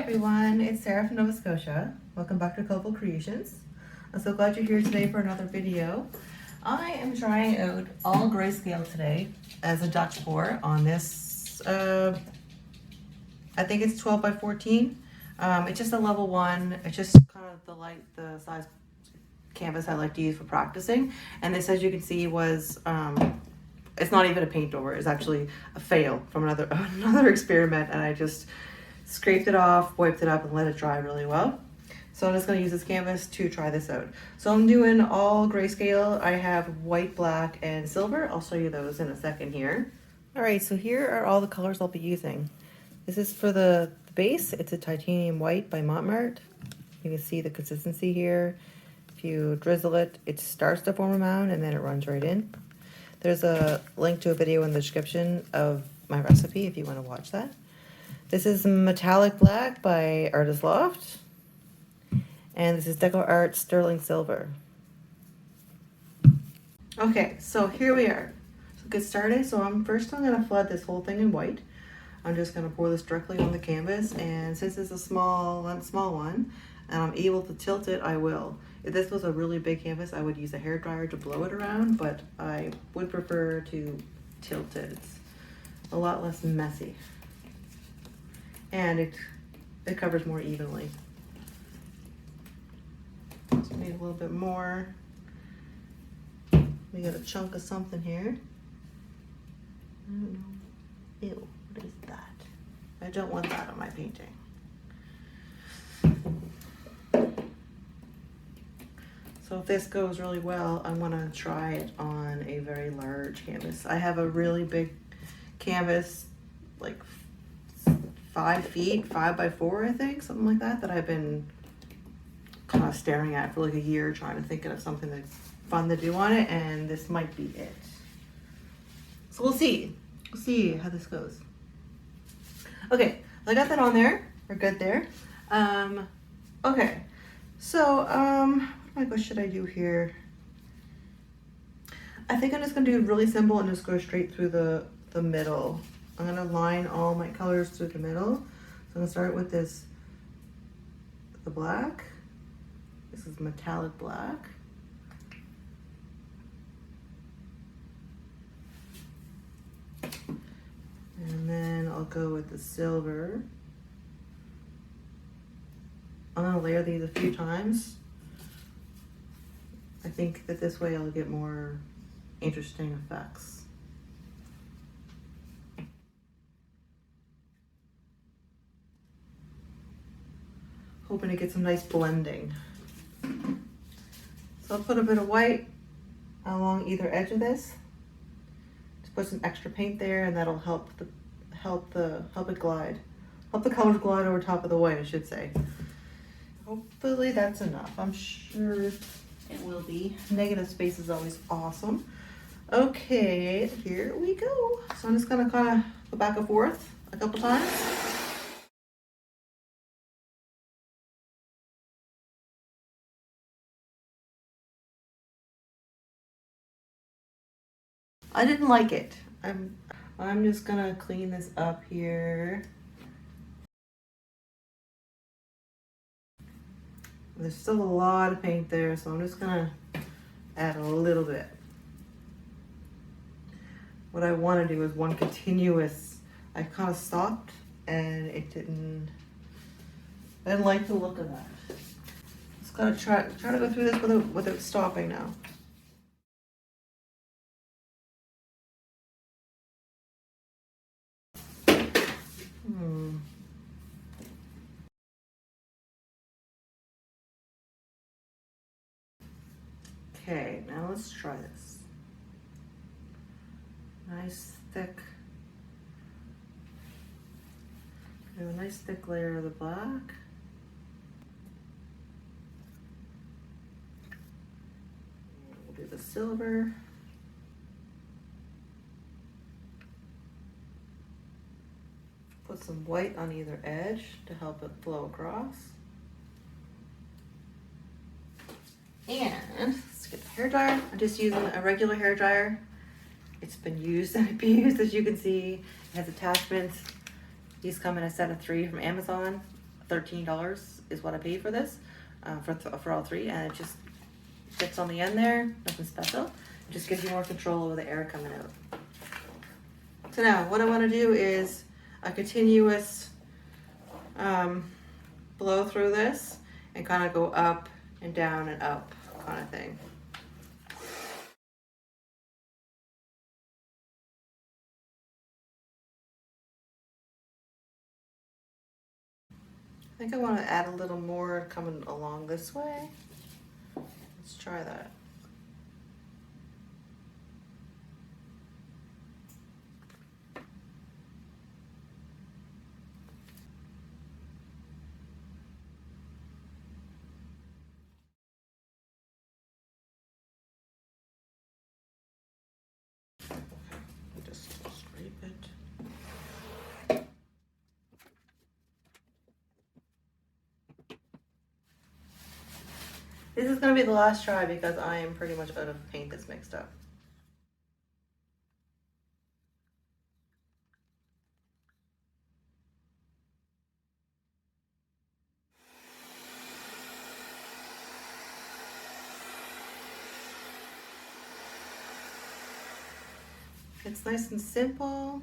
everyone, it's Sarah from Nova Scotia. Welcome back to Colorful Creations. I'm so glad you're here today for another video. I am trying out all grayscale today as a Dutch pour on this, I think it's 12 by 14. It's just a level 1. It's just kind of the size canvas I like to use for practicing. And this, as you can see, was it's not even a paint over. It's actually a fail from another experiment, and I just scraped it off, wiped it up, and let it dry really well. So I'm just going to use this canvas to try this out. So I'm doing all grayscale. I have white, black, and silver. I'll show you those in a second here. All right, so here are all the colors I'll be using. This is for the base. It's a titanium white by Mont. You can see the consistency here. If you drizzle it, it starts to form a mound and then it runs right in. There's a link to a video in the description of my recipe if you want to watch that. This is Metallic Black by Artist Loft. And this is DecoArt Sterling Silver. Okay, so here we are. So get started. So I'm going to flood this whole thing in white. I'm just going to pour this directly on the canvas, and since it's a small one, and I'm able to tilt it, I will. If this was a really big canvas, I would use a hairdryer to blow it around, but I would prefer to tilt it. It's a lot less messy, and it covers more evenly. Just need a little bit more. We got a chunk of something here. I don't know. Ew, what is that? I don't want that on my painting. So if this goes really well, I'm gonna try it on a very large canvas. I have a really big canvas, like 5 feet, 5 by 4, I think, something like that, that I've been kind of staring at for like a year, trying to think of something that's fun to do on it, and this might be it. So we'll see. We'll see how this goes. Okay, I got that on there. We're good there. Okay, so what should I do here? I think I'm just gonna do it really simple and just go straight through the middle. I'm gonna line all my colors through the middle. So I'm gonna start with this, the black. This is Metallic Black. And then I'll go with the silver. I'm gonna layer these a few times. I think that this way I'll get more interesting effects. Hoping to get some nice blending. So I'll put a bit of white along either edge of this. Just put some extra paint there, and that'll help it glide. Help the colors glide over top of the white, I should say. Hopefully that's enough. I'm sure it will be. Negative space is always awesome. Okay, here we go. So I'm just gonna kind of go back and forth a couple times. I didn't like it. I'm just gonna clean this up here. There's still a lot of paint there, so I'm just gonna add a little bit. What I want to do is one continuous. I kind of stopped, and I didn't like the look of that. Just gotta try to go through this without stopping now. Okay, now let's try this. Nice thick, we have a nice thick layer of the black. We'll do the silver. Put some white on either edge to help it flow across. And let's get the hairdryer. I'm just using a regular hairdryer. It's been used and abused, as you can see. It has attachments. These come in a set of 3 from Amazon. $13 is what I paid for this, for all three, and it just fits on the end there, nothing special. It just gives you more control over the air coming out. So now what I want to do is a continuous blow through this and kind of go up and down and up kind of thing. I think I want to add a little more coming along this way. Let's try that. Just scrape it. This is going to be the last try because I am pretty much out of paint that's mixed up. It's nice and simple.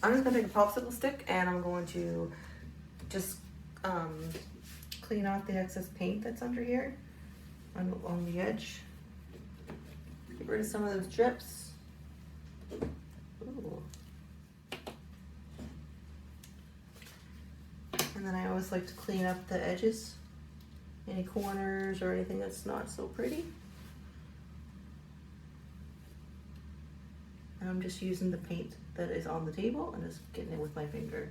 I'm just gonna take a popsicle stick and I'm going to just clean out the excess paint that's under here on the edge. Get rid of some of those drips. Ooh. And then I always like to clean up the edges, any corners or anything that's not so pretty. And I'm just using the paint that is on the table and just getting it with my finger.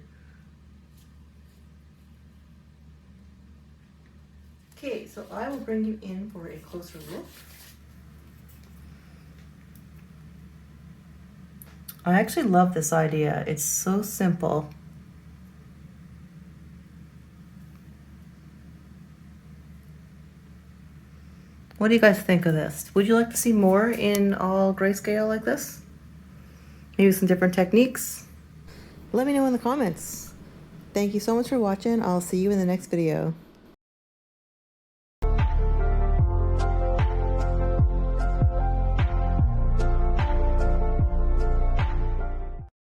Okay, so I will bring you in for a closer look. I actually love this idea. It's so simple. What do you guys think of this? Would you like to see more in all grayscale like this? Maybe some different techniques? Let me know in the comments. Thank you so much for watching. I'll see you in the next video.